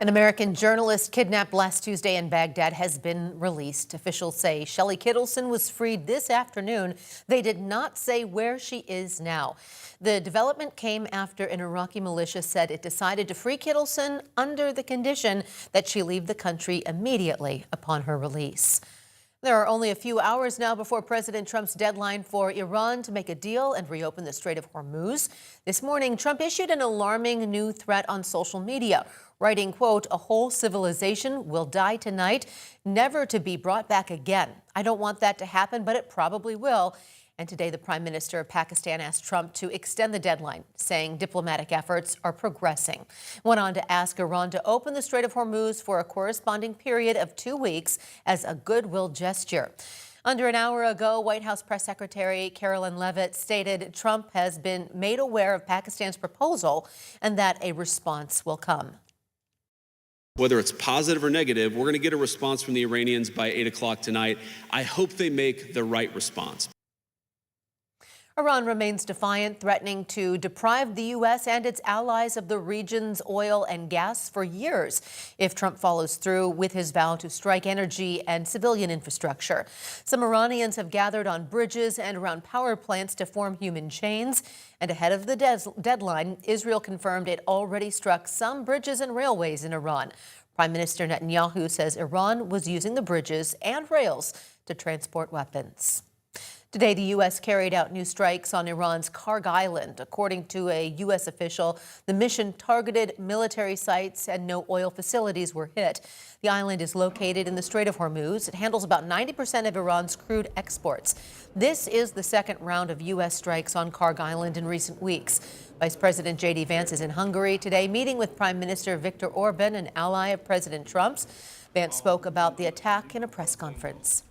An American journalist kidnapped last Tuesday in Baghdad has been released. Officials say Shelley Kittleson was freed this afternoon. They did not say where she is now. The development came after an Iraqi militia said it decided to free Kittleson under the condition that she leave the country immediately upon her release. There are only a few hours now before President Trump's deadline for Iran to make a deal and reopen the Strait of Hormuz. This morning, Trump issued an alarming new threat on social media, writing, quote, "A whole civilization will die tonight, never to be brought back again. I don't want that to happen, but it probably will." And today, the Prime Minister of Pakistan asked Trump to extend the deadline, saying diplomatic efforts are progressing. Went on to ask Iran to open the Strait of Hormuz for a corresponding period of 2 weeks as a goodwill gesture. Under an hour ago, White House Press Secretary Carolyn Leavitt stated Trump has been made aware of Pakistan's proposal and that a response will come. Whether it's positive or negative, we're going to get a response from the Iranians by 8 o'clock tonight. I hope they make the right response. Iran remains defiant, threatening to deprive the U.S. and its allies of the region's oil and gas for years if Trump follows through with his vow to strike energy and civilian infrastructure. Some Iranians have gathered on bridges and around power plants to form human chains. And ahead of the deadline, Israel confirmed it already struck some bridges and railways in Iran. Prime Minister Netanyahu says Iran was using the bridges and rails to transport weapons. Today, the U.S. carried out new strikes on Iran's Karg Island. According to a U.S. official, the mission targeted military sites and no oil facilities were hit. The island is located in the Strait of Hormuz. It handles about 90% of Iran's crude exports. This is the second round of U.S. strikes on Karg Island in recent weeks. Vice President J.D. Vance is in Hungary today, meeting with Prime Minister Viktor Orban, an ally of President Trump's. Vance spoke about the attack in a press conference.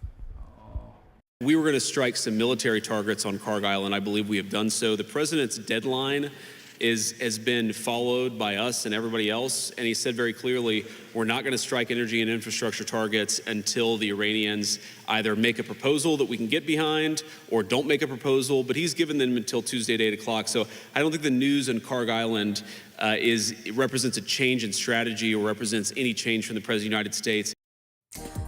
We were going to strike some military targets on Karg Island. I believe we have done so. The president's deadline has been followed by us and everybody else, and he said very clearly, we're not going to strike energy and infrastructure targets until the Iranians either make a proposal that we can get behind or don't make a proposal, but he's given them until Tuesday at 8 o'clock. So I don't think the news on Karg Island represents a change in strategy or represents any change from the President of the United States.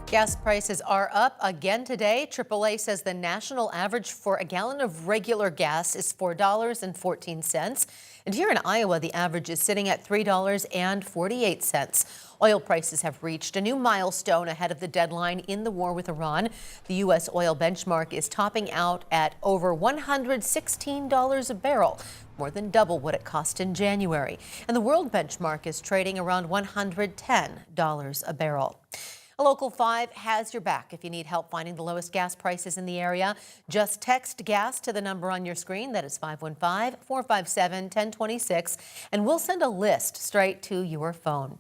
Gas prices are up again today. AAA says the national average for a gallon of regular gas is $4.14. And here in Iowa, the average is sitting at $3.48. Oil prices have reached a new milestone ahead of the deadline in the war with Iran. The U.S. oil benchmark is topping out at over $116 a barrel, more than double what it cost in January. And the world benchmark is trading around $110 a barrel. A Local 5 has your back if you need help finding the lowest gas prices in the area. Just text GAS to the number on your screen. That is 515-457-1026, and we'll send a list straight to your phone.